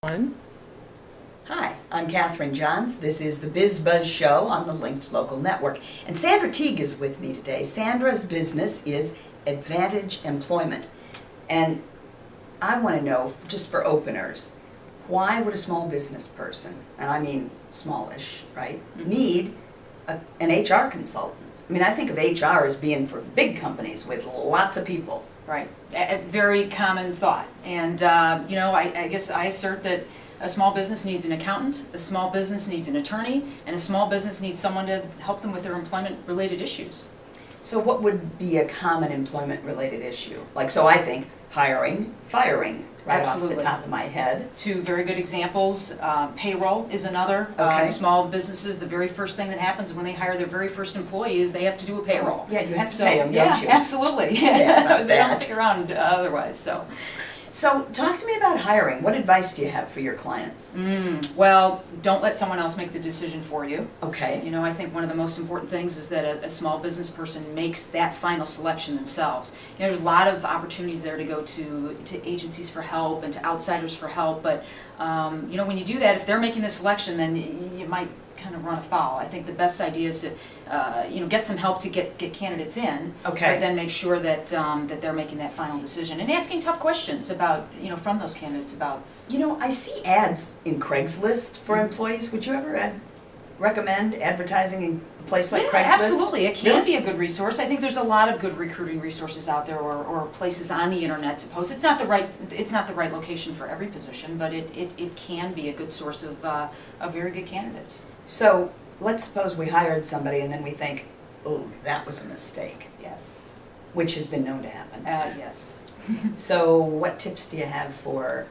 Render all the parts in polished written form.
One. Hi, I'm Catherine Johns. This is the Bizz Show on the Linked Local Network. And Sandra Teague is with me today. Sandra's business is Advantage Employment. And I want to know, just for openers, why would a small business person, and I mean smallish, right, need an HR consultant? I mean, I think of HR as being for big companies with lots of people. Right, a very common thought. And, I guess I assert that a small business needs an accountant, a small business needs an attorney, and a small business needs someone to help them with their employment-related issues. So what would be a common employment-related issue? Like, so I think hiring, firing, right Absolutely. off the top of my head. Two very good examples. Payroll is another. Okay. Small businesses, the very first thing that happens when they hire their very first employee is they have to do a payroll. Yeah, you have to So, pay them, yeah, don't you? absolutely. Yeah, not They don't bad. stick around otherwise, so. So talk to me about hiring. What advice do you have for your clients? Well, don't let someone else make the decision for you. Okay. You know, I think one of the most important things is that a small business person makes that final selection themselves. You know, there's a lot of opportunities there to go to agencies for help and to outsiders for help, but when you do that, if they're making the selection, then you might kind of run afoul. I think the best idea is to get some help to get candidates in, Okay. but then make sure that that they're making that final decision and asking tough questions about from those candidates about. You know, I see ads in Craigslist for employees. Would you ever recommend advertising in a place like Yeah, Craigslist? absolutely. It can Really? be a good resource. I think there's a lot of good recruiting resources out there, or places on the internet to post. It's not the right location for every position, but it can be a good source of very good candidates. So let's suppose we hired somebody and then we think, oh, that was a mistake, Yes. which has been known to happen. Yes. So what tips do you have for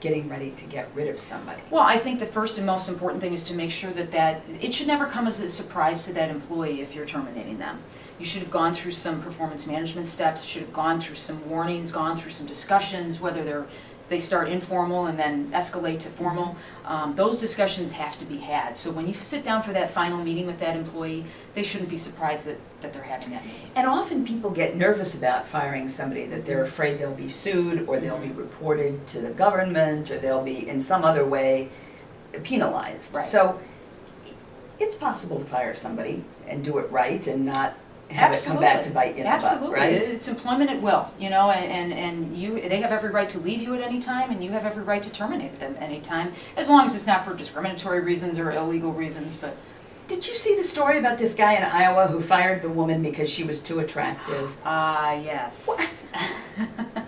getting ready to get rid of somebody? Well, I think the first and most important thing is to make sure that it should never come as a surprise to that employee if you're terminating them. You should have gone through some performance management steps, should have gone through some warnings, gone through some discussions, whether they start informal and then escalate to formal. Those discussions have to be had. So when you sit down for that final meeting with that employee, they shouldn't be surprised that they're having that meeting. And often people get nervous about firing somebody, that they're afraid they'll be sued or they'll be reported to the government or they'll be in some other way penalized. Right. So it's possible to fire somebody and do it right and not have it come back to bite you in the butt, Absolutely. right? It's employment at will, and they have every right to leave you at any time, and you have every right to terminate them at any time, as long as it's not for discriminatory reasons or illegal reasons. But Did you see the story about this guy in Iowa who fired the woman because she was too attractive? yes.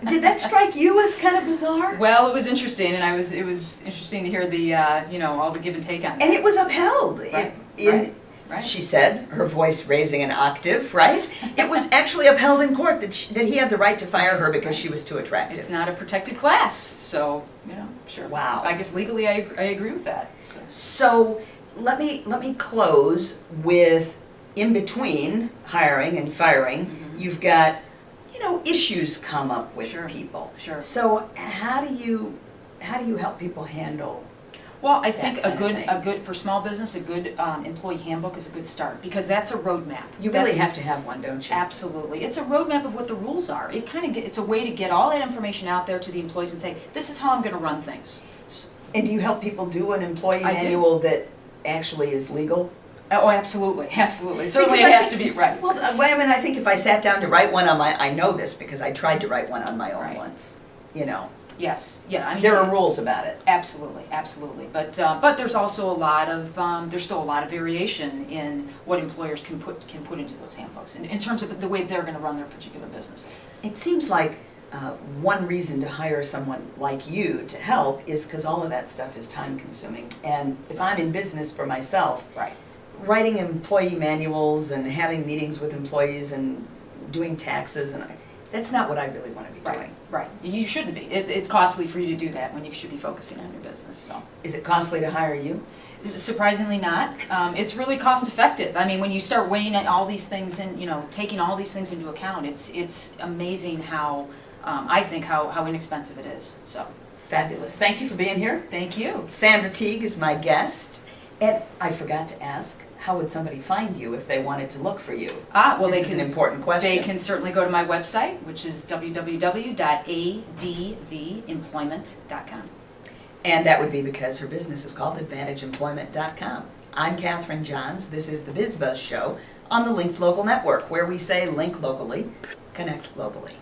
Did that strike you as kind of bizarre? Well, it was interesting, and it was interesting to hear the all the give and take on that. And it was upheld. Right. She said, her voice raising an octave, right? It was actually upheld in court that he had the right to fire her because she was too attractive. It's not a protected class, so sure. Wow. I guess legally, I agree with that. So let me close with, in between hiring and firing, you've got, issues come up with Sure. people. Sure. So how do you help people handle? Well, I think kind of thing. a good for small business, a good employee handbook is a good start, because that's a roadmap. You really have to have one, don't you? Absolutely. It's a roadmap of what the rules are. It's a way to get all that information out there to the employees and say, this is how I'm going to run things. And do you help people do an employee I do. manual that actually is legal? Oh, absolutely, absolutely. Certainly Because it I has to think- be right. Well, I think if I sat down to write one on I know this because I tried to write one on my own Right. once, Yes, yeah. I mean, There are rules about it. Absolutely, absolutely. But there's also there's still a lot of variation in what employers can put into those handbooks in terms of the way they're going to run their particular business. It seems like one reason to hire someone like you to help is because all of that stuff is time consuming. And if I'm in business for myself, Right. writing employee manuals and having meetings with employees and doing taxes, that's not what I really want to be doing. Right. You shouldn't be. It's costly for you to do that when you should be focusing on your business. So. Is it costly to hire you? Surprisingly not. It's really cost effective. I mean, when you start weighing all these things and taking all these things into account, it's amazing how I think how inexpensive it is. So. Fabulous. Thank you for being here. Thank you. Sandra Teague is my guest. And I forgot to ask, how would somebody find you if they wanted to look for you? Well, This is an important question. They can certainly go to my website, which is www.advemployment.com. And that would be because her business is called AdvantageEmployment.com. I'm Catherine Johns. This is the Bizz Buzz Show on the Linked Local Network, where we say link locally, connect globally.